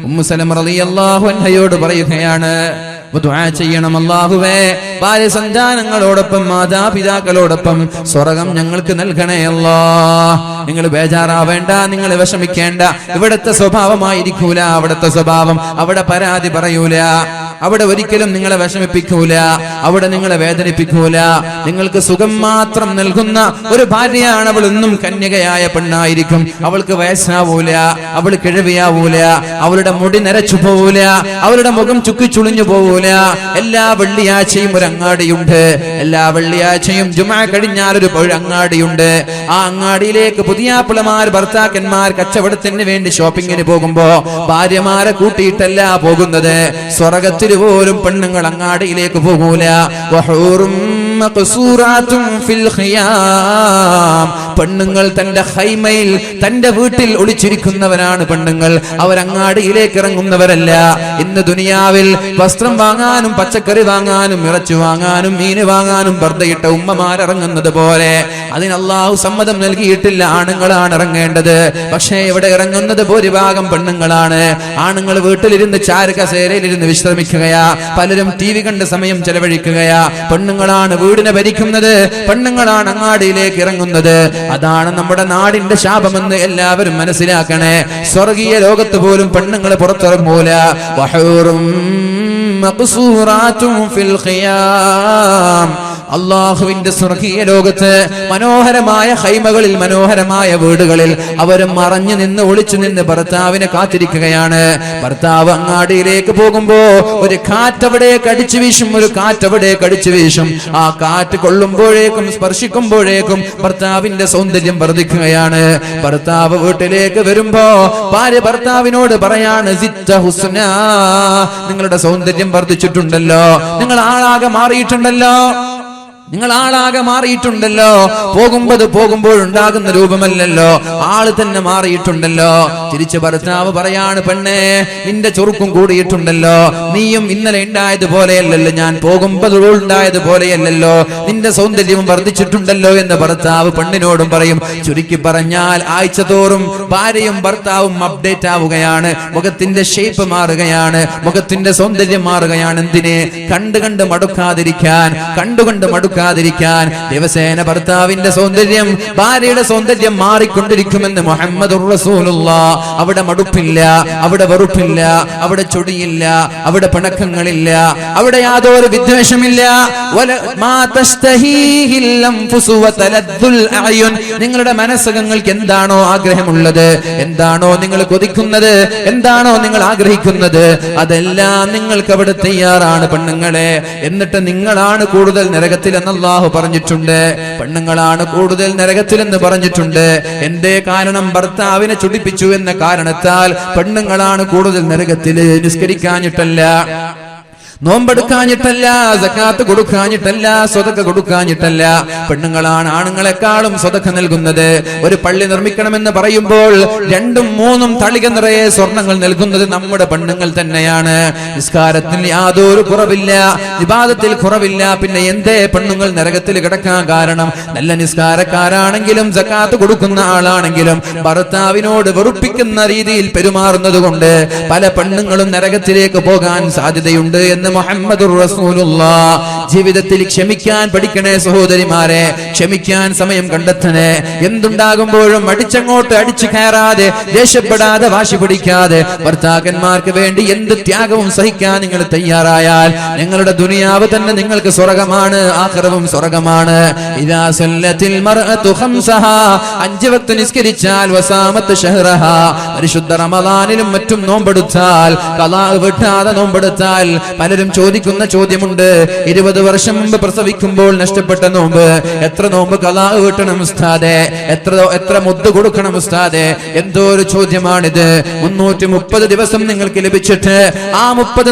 Umm Salama റളിയല്ലാഹു അൻഹയോട് പറയുകയാണ്, ദുആ ചെയ്യണം, അല്ലാഹുവേ ഭാര്യ സന്താനങ്ങളോടൊപ്പം മാതാപിതാക്കളോടൊപ്പം സ്വർഗ്ഗം ഞങ്ങൾക്ക് നൽകണേ അല്ലാഹ്. നിങ്ങൾ ബേജാറാവേണ്ട, നിങ്ങൾ വിഷമിക്കേണ്ട. ഇവിടത്തെ സ്വഭാവമായിരിക്കൂല അവിടത്തെ സ്വഭാവം. അവിടെ പരാതി പറയൂല, അവിടെ ഒരിക്കലും നിങ്ങളെ വിഷമിപ്പിക്കൂല, അവിടെ നിങ്ങളെ വേദനിപ്പിക്കൂല. നിങ്ങൾക്ക് സുഖം മാത്രം നൽകുന്ന ഒരു ഭാര്യയാണ് അവൾ. എന്നും കന്യകയായ പെണ്ണായിരിക്കും. അവൾക്ക് വയസ്സാവൂല, അവൾ കിഴവിയാവൂല, അവളുടെ മുടി നരച്ചു പോവൂല, അവളുടെ മുഖം ചുക്കിച്ചുളിഞ്ഞു പോവൂല. എല്ലാ വെള്ളിയാഴ്ചയും ഒരു അങ്ങാടിയുണ്ട്. എല്ലാ വെള്ളിയാഴ്ചയും ജുമാ കഴിഞ്ഞാൽ ഒരു അങ്ങാടിയുണ്ട്. ആ അങ്ങാടിയിലേക്ക് പുതിയാപ്പിളമാർ ഭർത്താക്കന്മാർ കച്ചവടത്തിന് വേണ്ടി ഷോപ്പിങ്ങിന് പോകുമ്പോ ഭാര്യമാരെ കൂട്ടിയിട്ടല്ല പോകുന്നത്. സ്വർഗ്ഗത്തിൽ പോലും പെണ്ണുങ്ങൾ അങ്ങാടിയിലേക്ക് പോകൂല. പെണ്ണുങ്ങൾ തന്റെ ഹൈമയിൽ തന്റെ വീട്ടിൽ ഒളിച്ചിരിക്കുന്നവരാണ് പെണ്ണുങ്ങൾ. അവരങ്ങാടിയിലേക്ക് ഇറങ്ങുന്നവരല്ല. ഇന്ന് ദുനിയാവിൽ വസ്ത്രം വാങ്ങാനും പച്ചക്കറി വാങ്ങാനും ഇറച്ചി വാങ്ങാനും മീന് വാങ്ങാനും ബർദയിട്ട ഉമ്മമാരിറങ്ങുന്നത് പോലെ അതിന് അല്ലാഹു സമ്മതം നൽകിയിട്ടില്ല. ആണുങ്ങളാണ് ഇറങ്ങേണ്ടത്. പക്ഷേ ഇവിടെ ഇറങ്ങുന്നത് ഭൂരിഭാഗം പെണ്ണുങ്ങളാണ്. ആണുങ്ങൾ വീട്ടിലിരുന്ന് ചാരുകസേരയിലിരുന്ന് വിശ്രമിക്കുകയാ, പലരും TV കണ്ട് സമയം ചെലവഴിക്കുകയാ. പെണ്ണുങ്ങളാണ് വീടിനെ ഭരിക്കുന്നത്, പെണ്ണുങ്ങളാണ് അങ്ങാടിയിലേക്ക് ഇറങ്ങുന്നത്. അതാണ് നമ്മുടെ നാടിന്റെ ശാപമെന്ന് എല്ലാവരും മനസ്സിലാക്കണേ. സ്വർഗീയ ലോകത്ത് പോലും പെണ്ണുങ്ങൾ പുറത്തിറങ്ങൂല. അള്ളാഹുവിന്റെ സ്വർഗീയ ലോകത്ത് മനോഹരമായ ഹൈമകളിൽ, മനോഹരമായ വീടുകളിൽ അവർ മറഞ്ഞു നിന്ന് ഒളിച്ചു നിന്ന് ഭർത്താവിനെ കാത്തിരിക്കുകയാണ്. ഭർത്താവ് അങ്ങാടിയിലേക്ക് പോകുമ്പോ ഒരു കാറ്റവിടേക്ക് അടിച്ചു വീശും, ഒരു കാറ്റവിടേക്ക് അടിച്ചു വീശും. ആ കാറ്റ് കൊള്ളുമ്പോഴേക്കും സ്പർശിക്കുമ്പോഴേക്കും ഭർത്താവിന്റെ സൗന്ദര്യം വർദ്ധിക്കുകയാണ്. ഭർത്താവ് വീട്ടിലേക്ക് വരുമ്പോ ഭാര്യ ഭർത്താവിനോട് പറയാണ്, സിത്ത ഹുസ്ന, നിങ്ങളുടെ സൗന്ദര്യം വർദ്ധിച്ചിട്ടുണ്ടല്ലോ, നിങ്ങൾ ആളാകെ മാറിയിട്ടുണ്ടല്ലോ, നിങ്ങൾ ആളാകെ മാറിയിട്ടുണ്ടല്ലോ. പോകുമ്പോഴുണ്ടാകുന്ന രൂപമല്ലല്ലോ, ആള് തന്നെ മാറിയിട്ടുണ്ടല്ലോ. തിരിച്ച് ഭർത്താവ് പറയാണ്, പെണ്ണേ നിന്റെ ചുറുക്കും കൂടിയിട്ടുണ്ടല്ലോ, നീയും ഇന്നലെ ഉണ്ടായതുപോലെയല്ലല്ലോ, ഞാൻ പോകുമ്പോൾ ഉണ്ടായതുപോലെയല്ലല്ലോ, നിന്റെ സൗന്ദര്യവും വർദ്ധിച്ചിട്ടുണ്ടല്ലോ എന്ന് ഭർത്താവ് പെണ്ണിനോടും പറയും. ചുരുക്കി പറഞ്ഞാൽ ആഴ്ച തോറും ഭാര്യയും ഭർത്താവും അപ്ഡേറ്റ് ആവുകയാണ്. മുഖത്തിന്റെ ഷേപ്പ് മാറുകയാണ്, മുഖത്തിന്റെ സൗന്ദര്യം മാറുകയാണ്. എന്തിനെ? കണ്ടുകണ്ട് മടുക്കാതിരിക്കാൻ ദിവസേന ഭർത്താവിന്റെ സൗന്ദര്യം, ഭാര്യയുടെ സൗന്ദര്യം മാറിക്കൊണ്ടിരിക്കുമെന്ന് മുഹമ്മദുർ റസൂലുള്ളാഹ്. അവിടെ മടുപ്പില്ല, അവിടെ വെറുപ്പില്ല, അവിടെ ചൊടിയില്ല, അവിടെ പിണക്കങ്ങളില്ല, അവിടെ യാതൊരു വിദ്വേഷമില്ല. നിങ്ങളുടെ മനസ്സുകൾക്ക് എന്താണോ ആഗ്രഹമുള്ളത്, എന്താണോ നിങ്ങൾ കൊതിക്കുന്നത്, എന്താണോ നിങ്ങൾ ആഗ്രഹിക്കുന്നത്, അതെല്ലാം നിങ്ങൾക്ക് അവിടെ തയ്യാറാണ് പെണ്ണുങ്ങളെ. എന്നിട്ട് നിങ്ങളാണ് കൂടുതൽ നരകത്തിൽ അല്ലാഹു പറഞ്ഞിട്ടുണ്ട്. പെണ്ണുങ്ങളാണ് കൂടുതൽ നരകത്തിലെന്ന് പറഞ്ഞിട്ടുണ്ട്. എന്തേ കാരണം? ഭർത്താവിനെ ചുടിപ്പിച്ചു എന്ന കാരണത്താൽ പെണ്ണുങ്ങളാണ് കൂടുതൽ നരകത്തിൽ. നിസ്കരിക്കാഞ്ഞിട്ടല്ല, നോമ്പെടുക്കാഞ്ഞിട്ടല്ല, സകാത്ത് കൊടുക്കാഞ്ഞിട്ടല്ല, സ്വതക്ക കൊടുക്കാഞ്ഞിട്ടല്ല. പെണ്ണുങ്ങളാണ് ആണുങ്ങളെക്കാളും സ്വതക്ക നൽകുന്നത്. ഒരു പള്ളി നിർമ്മിക്കണമെന്ന് പറയുമ്പോൾ 2ഉം 3ഉം തളിക നിറയെ സ്വർണങ്ങൾ നൽകുന്നത് നമ്മുടെ പെണ്ണുങ്ങൾ തന്നെയാണ്. നിസ്കാരത്തിൽ യാതൊരു കുറവില്ല, ഇബാദത്തിൽ കുറവില്ല. പിന്നെ എന്തേ പെണ്ണുങ്ങൾ നരകത്തിൽ കിടക്കാൻ കാരണം? നല്ല നിസ്കാരക്കാരാണെങ്കിലും സകാത്ത് കൊടുക്കുന്ന ആളാണെങ്കിലും ഭർത്താവിനോട് വെറുപ്പിക്കുന്ന രീതിയിൽ പെരുമാറുന്നത് കൊണ്ട് പല പെണ്ണുങ്ങളും നരകത്തിലേക്ക് പോകാൻ സാധ്യതയുണ്ട് എന്ന് മുഹമ്മദുർ റസൂലുള്ളാഹ്. ജീവിതത്തിൽ ക്ഷമിക്കാൻ പഠിക്കണേ സഹോദരിമാരെ, ക്ഷമിക്കാൻ സമയം കണ്ടെത്തണേ. എന്തുണ്ടാകുമ്പോഴും അടിച്ചു കയറാതെ, ദേഷ്യപ്പെടാതെ, വാശി പിടിക്കാതെ ഭർത്താക്കന്മാർക്ക് വേണ്ടി എന്ത് ത്യാഗവും സഹിക്കാൻ നിങ്ങൾ തയ്യാറായാൽ നിങ്ങളുടെ ദുനിയാവ് തന്നെ നിങ്ങൾക്ക് സ്വർഗ്ഗമാണ്, ആഖിറവും സ്വർഗ്ഗമാണ്. ഇദാ സല്ലത്തിൽ മർഅതു ഖംസഹാ, 5 വക്ത് നിസ്കരിച്ചാൽ, വസാമത്ത് ഷഹ്റഹാ, പരിശുദ്ധ റമളാനിലും മറ്റും നോമ്പെടുത്താൽ, ഖളാ വിട്ടാതെ നോമ്പെടുത്താൽ. പലരും ചോദിക്കുന്ന ചോദ്യമുണ്ട്, 20 വർഷം മുമ്പ് പ്രസവിക്കുമ്പോൾ നഷ്ടപ്പെട്ട നോമ്പ്, എത്ര നോമ്പ് ഖളാ വീട്ടണം ഉസ്താദേ, എത്ര മുദ്ദ് കൊടുക്കണം ഉസ്താദേ? എന്തോ ഒരു ചോദ്യമാണിത്. 330 ദിവസം നിങ്ങൾക്ക് ലഭിച്ചിട്ട് ആ 30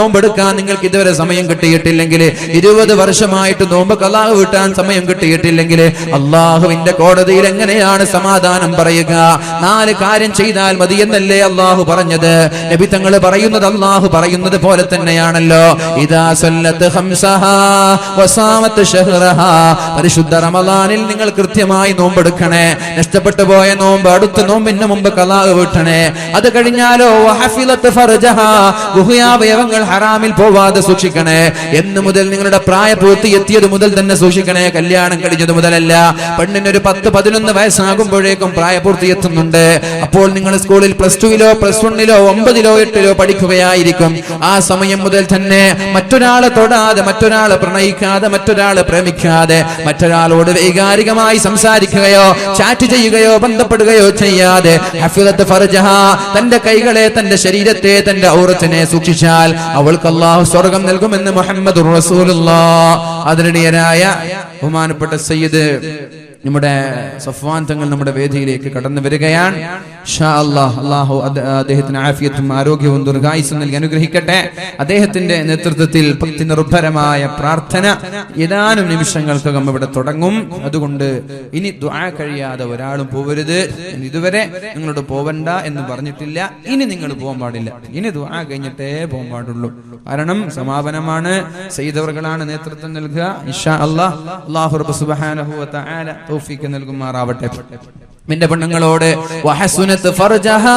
നോമ്പെടുക്കാൻ നിങ്ങൾക്ക് ഇതുവരെ സമയം കിട്ടിയിട്ടില്ലെങ്കിൽ, 20 വർഷമായിട്ട് നോമ്പ് ഖളാ വീട്ടാൻ സമയം കിട്ടിയിട്ടില്ലെങ്കിൽ അള്ളാഹുവിന്റെ കോടതിയിൽ എങ്ങനെയാണ് സമാധാനം പറയുക? 4 കാര്യം ചെയ്താൽ മതി എന്നല്ലേ അള്ളാഹു പറഞ്ഞത്? നബി തങ്ങൾ പറയുന്നത് അള്ളാഹു പറയുന്നത് പോലെ തന്നെയാണല്ലോ. ഇദാ സല്ലത്ത് ഖംസഹാ വസാമത് ശഹ്റഹാ. പരിശുദ്ധ റമളാനിൽ നിങ്ങൾ കൃത്യമായി നോമ്പെടുക്കണേ. നഷ്ടപ്പെട്ടു പോയ നോമ്പ് അടുത്ത നോമ്പിന് മുമ്പ് ഖളാ വീട്ടണേ. അത് കഴിഞ്ഞാലോ വഹഫിലത് ഫർജഹാ, ഗുഹ്യാവയവങ്ങൾ ഹറാമിൽ പോവാതെ സൂക്ഷിക്കണേ. എന്ന് മുതൽ നിങ്ങളുടെ പ്രായപൂർത്തി എത്തിയത് മുതൽ തന്നെ സൂക്ഷിക്കണേ. കല്യാണം കഴിഞ്ഞത് മുതലല്ല. പെണ്ണിനൊരു 10-11 വയസ്സാകുമ്പോഴേക്കും പ്രായപൂർത്തി എത്തുന്നുണ്ട്. അപ്പോൾ നിങ്ങൾ സ്കൂളിൽ +2-ലോ +1-ലോ 9-ലോ 8-ലോ പഠിക്കുകയായിരിക്കും. ആ സമയം മുതൽ തന്നെ മറ്റൊരാളെ തൊടാതെ, മറ്റൊരാളെ പ്രണയിക്കാതെ, മറ്റൊരാളെ പ്രേമിക്കാതെ, മറ്റൊരാളോട് വൈകാരികമായി സംസാരിക്കുകയോ ചാറ്റ് ചെയ്യുകയോ ബന്ധപ്പെടുകയോ ചെയ്യാതെ ഹഫിളത്ത് ഫർജഹാ, തന്റെ കൈകളെ, തന്റെ ശരീരത്തെ, തന്റെ ഔറത്തിനെ സൂക്ഷിച്ചാൽ അവൾക്ക് അല്ലാഹു സ്വർഗ്ഗം നൽകുമെന്ന് മുഹമ്മദുർ റസൂലുള്ളാഹ്. ആദരണീയനായ ബഹുമാനപ്പെട്ട സയ്യിദ് നമ്മുടെ സഫ്വാൻ തങ്ങൾ നമ്മുടെ വേദിയിലേക്ക് കടന്നു വരികയാണ്. ഇൻഷാ അല്ലാഹ് അല്ലാഹു അദ്ദേഹത്തിന് ആഫിയത്തും ആരോഗ്യവും ദീർഘായുസ്സും നൽകി അനുഗ്രഹിക്കട്ടെ. അദ്ദേഹത്തിന്റെ നേതൃത്വത്തിൽ ഭക്തിനിർഭരമായ പ്രാർത്ഥന ഏതാനും നിമിഷങ്ങൾക്കകം ഇവിടെ തുടങ്ങും. അതുകൊണ്ട് ഇനി ദുആ കഴിയാതെ ഒരാളും പോവരുത്. ഇതുവരെ നിങ്ങളോട് പോവണ്ട എന്ന് പറഞ്ഞിട്ടില്ല. ഇനി നിങ്ങൾ പോകാൻ പാടില്ല. ഇനി ദുആ കഴിഞ്ഞിട്ടേ പോകാൻ പാടുള്ളൂ. കാരണം സമാപനമാണ്. സയ്യിദവർകളാണ് നേതൃത്വം നൽകുക. ഇൻഷാ അല്ലാഹ് അല്ലാഹു റബ്ബ് സുബ്ഹാനഹു വ തആല തൗഫീഖ് നൽകുമാറാവട്ടെ. നിന്റെ പെണ്ണുങ്ങളോട് വഹസുനത്ത് ഫർജഹാ,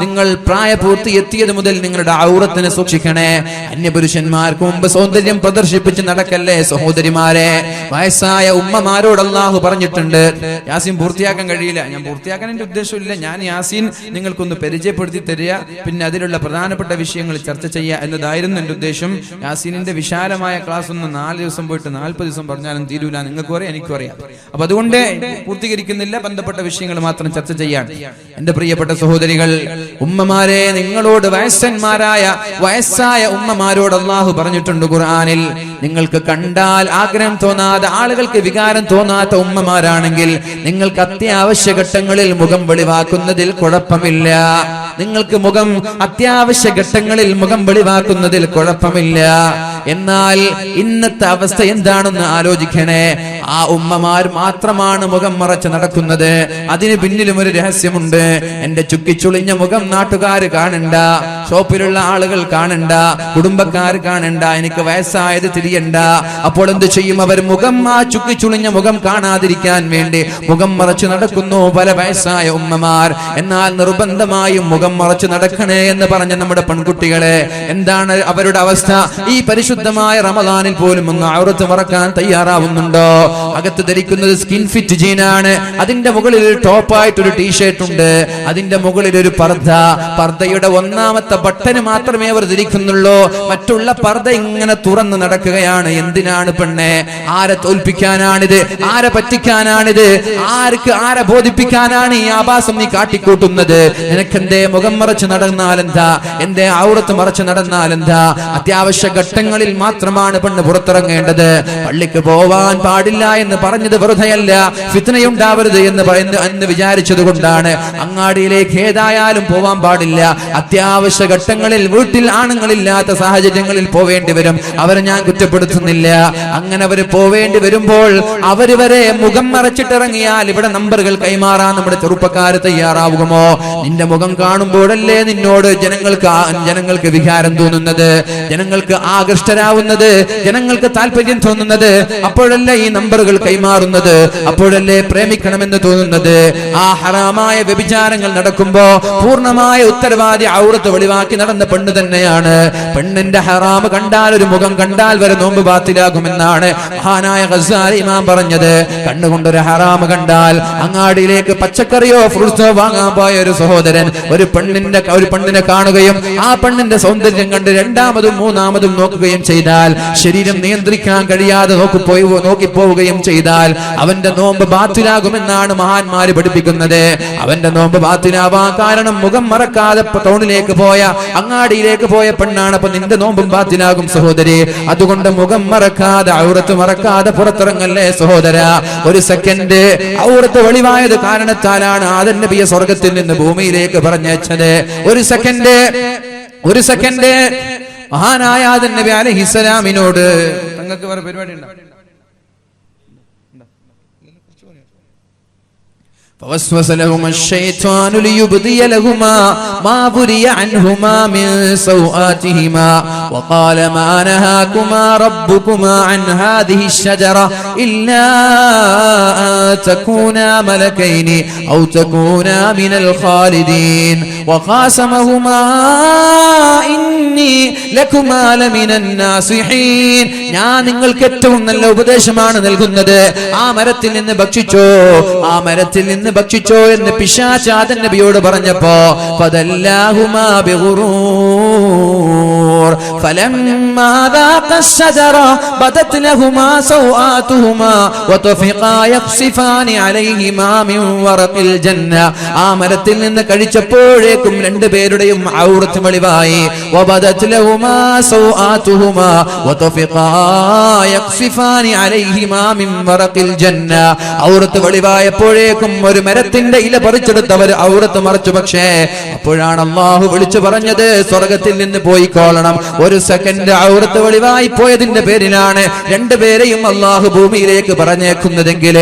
നിങ്ങൾ പ്രായപൂർത്തി എത്തിയത് മുതൽ നിങ്ങളുടെ ഔറത്തിനെ സൂക്ഷിക്കണേ. അന്യപുരുഷന്മാർക്ക് മുമ്പ് സൗന്ദര്യം പ്രദർശിപ്പിച്ച് നടക്കല്ലേ സഹോദരിമാരെ. വയസ്സായ ഉമ്മമാരോട് അല്ലാഹു പറഞ്ഞിട്ടുണ്ട്. യാസീൻ പൂർത്തിയാക്കാൻ കഴിയില്ല. ഞാൻ പൂർത്തിയാക്കാൻ എന്റെ ഉദ്ദേശമില്ല. ഞാൻ യാസീൻ നിങ്ങൾക്കൊന്ന് പരിചയപ്പെടുത്തി തരിക, പിന്നെ അതിലുള്ള പ്രധാനപ്പെട്ട വിഷയങ്ങൾ ചർച്ച ചെയ്യുക എന്നതായിരുന്നു എന്റെ ഉദ്ദേശം. യാസീനിന്റെ വിശാലമായ ക്ലാസ് ഒന്ന് 4 ദിവസം പോയിട്ട് 40 ദിവസം പറഞ്ഞാലും തീരൂല. നിങ്ങൾക്കും അറിയാം, എനിക്കും അറിയാം. അപ്പൊ അതുകൊണ്ട് പൂർത്തീകരിക്കുന്നില്ല. ബന്ധപ്പെട്ട വിഷയങ്ങൾ മാത്രം ചർച്ച ചെയ്യാൻ. എന്റെ പ്രിയപ്പെട്ട സഹോദരികൾ, ഉമ്മമാരെ, നിങ്ങളോട് വയസ്സായ ഉമ്മമാരോട് അല്ലാഹു പറഞ്ഞിട്ടുണ്ട് ഖുർആനിൽ. നിങ്ങൾക്ക് കണ്ടാൽ ആഗ്രഹം തോന്നാതെ, ആളുകൾക്ക് വികാരം തോന്നാത്ത ഉമ്മമാരാണെങ്കിൽ നിങ്ങൾക്ക് അത്യാവശ്യ ഘട്ടങ്ങളിൽ മുഖം വെളിവാക്കുന്നതിൽ കുഴപ്പമില്ല. നിങ്ങൾക്ക് അത്യാവശ്യ ഘട്ടങ്ങളിൽ മുഖം വെളിവാക്കുന്നതിൽ കുഴപ്പമില്ല. എന്നാൽ ഇന്നത്തെ അവസ്ഥ എന്താണെന്ന് ആലോചിക്കണേ. ആ ഉമ്മമാർ മാത്രമാണ് മുഖം മറച്ച് നടക്കുന്നത്. അതിന് പിന്നിലും ഒരു രഹസ്യമുണ്ട്. എന്റെ ചുക്കിച്ചുളിഞ്ഞ മുഖം നാട്ടുകാര് കാണണ്ട, ഷോപ്പിലുള്ള ആളുകൾ കാണണ്ട, കുടുംബക്കാർ കാണണ്ട, എനിക്ക് വയസ്സായത് തിരിയണ്ട. അപ്പോൾ എന്ത് ചെയ്യും അവർ? ആ ചുക്കിച്ചുളിഞ്ഞ മുഖം കാണാതിരിക്കാൻ വേണ്ടി മുഖം മറച്ചു നടക്കുന്നു പല വയസ്സായ ഉമ്മമാർ. എന്നാൽ നിർബന്ധമായും മുഖം മറച്ചു നടക്കണേ എന്ന് പറഞ്ഞ നമ്മുടെ പെൺകുട്ടികളെ എന്താണ് അവരുടെ അവസ്ഥ? ഈ പരിശുദ്ധമായ റമദാനിൽ പോലും ഒന്ന് ഔറത്ത് മറക്കാൻ തയ്യാറാവുന്നുണ്ടോ? അകത്ത് ധരിക്കുന്നത് സ്കിൻ ഫിറ്റ് ജീനാണ്. അതിന്റെ മുകളിൽ ഒരു ടോപ്പായിട്ടൊരു ടീഷർട്ട് ഉണ്ട്. അതിന്റെ മുകളിൽ ഒരു പർദ്ദയുടെ 1ാമത്തെ ബട്ടന് മാത്രമേ അവർ ധരിക്കുന്നുള്ളൂ. മറ്റുള്ള പർദ്ദ ഇങ്ങനെ തുറന്ന് നടക്കുകയാണ്. എന്തിനാണ് പെണ്ണെ? ആരെ തോൽപ്പിക്കാനാണിത്? ആരെ പറ്റിക്കാനാണിത്? ആരെ ബോധിപ്പിക്കാനാണ് ഈ ആഭാസം നീ കാട്ടിക്കൂട്ടുന്നത്? നിനക്കെന്തേ മുഖം മറച്ച് നടന്നാലെന്താ? എന്തേ ഔറത്ത് മറച്ച് നടന്നാലെന്താ? അത്യാവശ്യ ഘട്ടങ്ങളിൽ മാത്രമാണ് പെണ്ണ് പുറത്തിറങ്ങേണ്ടത്. പള്ളിക്ക് പോവാൻ പാടില്ല എന്ന് പറഞ്ഞത് വെറുതെയല്ല. ഫിത്നയുണ്ടാവരുത് എന്ന് വിചാരിച്ചത് കൊണ്ടാണ്. അങ്ങാടിയിലേക്ക് ഏതായാലും പോവാൻ പാടില്ല. അത്യാവശ്യ ഘട്ടങ്ങളിൽ വീട്ടിൽ ആണുങ്ങളില്ലാത്ത സാഹചര്യങ്ങളിൽ പോവേണ്ടി വരും. അവരെ ഞാൻ കുറ്റപ്പെടുത്തുന്നില്ല. അങ്ങനെ അവർ പോവേണ്ടി വരുമ്പോൾ അവർ വരെ മുഖം മറച്ചിട്ടിറങ്ങിയാൽ ഇവിടെ നമ്പറുകൾ കൈമാറാൻ നമ്മുടെ ചെറുപ്പക്കാർ തയ്യാറാവുമോ? നിന്റെ മുഖം കാണുമ്പോഴല്ലേ നിന്നോട് ജനങ്ങൾക്ക് വികാരം തോന്നുന്നത്, ജനങ്ങൾക്ക് ആകൃഷ്ടരാവുന്നത്, ജനങ്ങൾക്ക് താല്പര്യം തോന്നുന്നത്. അപ്പോഴല്ലേ ഈ നമ്പറുകൾ കൈമാറുന്നത്, അപ്പോഴല്ലേ പ്രേമിക്കണമെന്ന് തോന്നുന്നത്. ആ ഹറാമായ വ്യഭിചാരങ്ങൾ നടക്കുമ്പോ പൂർണ്ണമായ ഉത്തരവാദി ഔറത്ത് വെളിവാക്കി നടന്ന പെണ്ണ് തന്നെയാണ്. പെണ്ണിന്റെ ഹറാമ് കണ്ടാൽ, ഒരു മുഖം കണ്ടാൽ വരെ നോമ്പ് ബാത്തിലാകുമെന്നാണ് മഹാനായ ഗസാലി ഇമാം പറഞ്ഞത്. കണ്ണുകൊണ്ടൊരു ഹറാമ് കണ്ടാൽ അങ്ങാടിയിലേക്ക് പച്ചക്കറിയോ ഫ്രൂട്ട്സോ വാങ്ങാൻ പോയ ഒരു സഹോദരൻ ഒരു പെണ്ണിനെ കാണുകയും ആ പെണ്ണിന്റെ സൗന്ദര്യം കണ്ട് 2ാമതും 3ാമതും നോക്കുകയും ചെയ്താൽ, ശരീരം നിയന്ത്രിക്കാൻ കഴിയാതെ നോക്കിപ്പോവുകയും ചെയ്താൽ അവന്റെ നോമ്പ് ബാത്തിലാകുമെന്നാണ് മഹാന്മാര് പഠിപ്പിക്കുന്നത്. അവന്റെ നോമ്പ് ബാത്തിലാവാൻ കാരണം മുഖം മറക്കാതെ ടൗണിലേക്ക് പോയ, അങ്ങാടിയിലേക്ക് പോയ പെണ്ണാണ്. അപ്പൊ നിന്റെ നോമ്പും ബാത്തിലാകും സഹോദരി. അതുകൊണ്ട് മുഖം മറക്കാതെ, ഔറത്ത് മറക്കാതെ പുറത്തിറങ്ങല്ലേ സഹോദര. ഒരു സെക്കൻഡ് ഔറത്ത് വെളിവായത് കാരണത്താലാണ് ആദം നബിയെ സ്വർഗത്തിൽ നിന്ന് ഭൂമിയിലേക്ക് പറഞ്ഞയച്ചത്. ഒരു സെക്കൻഡ് മഹാനായ ആദം നബി അലൈഹിസ്സലാമിനോട് നിങ്ങൾക്ക് വേറെ പരിപാടി ഉണ്ടോ? فوسوس لهما الشيطان ليبدي لهما ما بري عنهما من سوآتهما وقال ما نهاكما ربكما عن هذه الشجرة إلا أن تكونا ملكين أو تكونا من الخالدين وقاسمهما إني لكما لمن الناصحين ഞാൻ നിങ്ങൾക്ക് ഏറ്റവും നല്ല ഉപദേശമാണ് നൽകുന്നത് ആ മരത്തിൽ നിന്ന് ഭക്ഷിച്ചോ എന്ന് പിശാച് ആദം നബിയോട് പറഞ്ഞപ്പോ ഫദല്ലാഹുമാ ബിഗുറൂർ ഫലമ്മാ ദാഖാ الشجرة بدت لهما سوآتهما وطفقا يخصفان عليهما من ورق الجنة ആ മരത്തിൽ നിന്ന് കഴിച്ചപ്പോഴേക്കും രണ്ടുപേരുടെയും ഔറത്ത് വെളിവായി وبدت لهما سوآتهما وطفقا يخصفان عليهما من ورق الجنة ഔറത്ത് വെളിവായപ്പോഴേക്കും ഒരു മരത്തിന്റെ ഇല പറിച്ചെടുത്തവർ ഔറത്ത് മറച്ചു. പക്ഷേ അപ്പോഴാണ് അല്ലാഹു വിളിച്ചു പറഞ്ഞത് സ്വർഗത്തിൽ നിന്ന് പോയിക്കോളണം. ഒരു സെക്കൻഡ് ഔറത്ത് വെളിവായി പോയതിന്റെ പേരിലാണ് രണ്ടുപേരെയും അല്ലാഹു ഭൂമിയിലേക്ക് പറഞ്ഞേക്കുന്നതെങ്കിൽ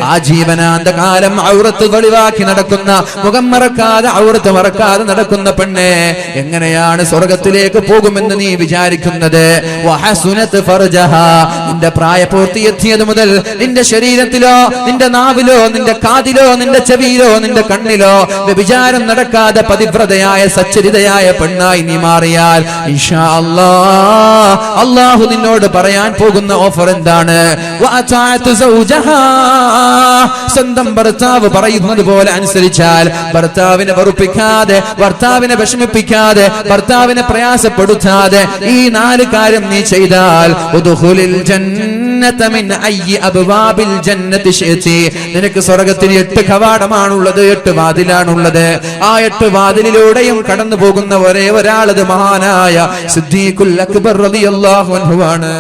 ആ ജീവനാന്ത കാലം ഔറത്ത് വെളിവാക്കി നടക്കുന്ന, മുഖം മറക്കാതെ ഔറത്ത് മറക്കാതെ നടക്കുന്ന പെണ്ണെ എങ്ങനെയാണ് സ്വർഗത്തിലേക്ക് പോകുമെന്ന് നീ വിചാരിക്കുന്നത്? വഹസുനത് ഫർജഹാ, നിന്റെ പ്രായപൂർത്തി എത്തിയത് മുതൽ നിന്റെ ശരീരത്തിലോ നിന്റെ നാവിലോ നിന്റെ കാതിലോ നിന്റെ ചെവിയിലോ നിന്റെ കണ്ണിലോ വ്യഭിചാരം നടക്കാതെ പതിവ്രതയായ സച്ചരിതയായ പെണ്ണായി നീ മാറിയാൽ ഇൻഷാ അല്ലാഹ് അല്ലാഹു നിന്നോട് പറയാൻ പോകുന്ന ഓഫർ എന്താണ്? സ്വന്തം ഭർത്താവ് പറയുന്നത് പോലെ അനുസരിച്ചാൽ, ഭർത്താവിനെ വെറുപ്പിക്കാതെ, ഭർത്താവിനെ വിഷമിപ്പിക്കാതെ, ഭർത്താവിനെ പ്രയാസപ്പെടുത്താതെ ഈ 4 കാര്യം നീ ചെയ്താൽ നിനക്ക് സ്വർഗത്തിന് 8 കവാടമാണുള്ളത്, 8 വാതിലാണുള്ളത്. ആ 8 വാതിലിലൂടെയും കടന്നു പോകുന്ന ഒരേ ഒരാളത് മഹാനായ സിദ്ദീഖുൽ അക്ബർ റളിയല്ലാഹു അൻഹു ആണ്.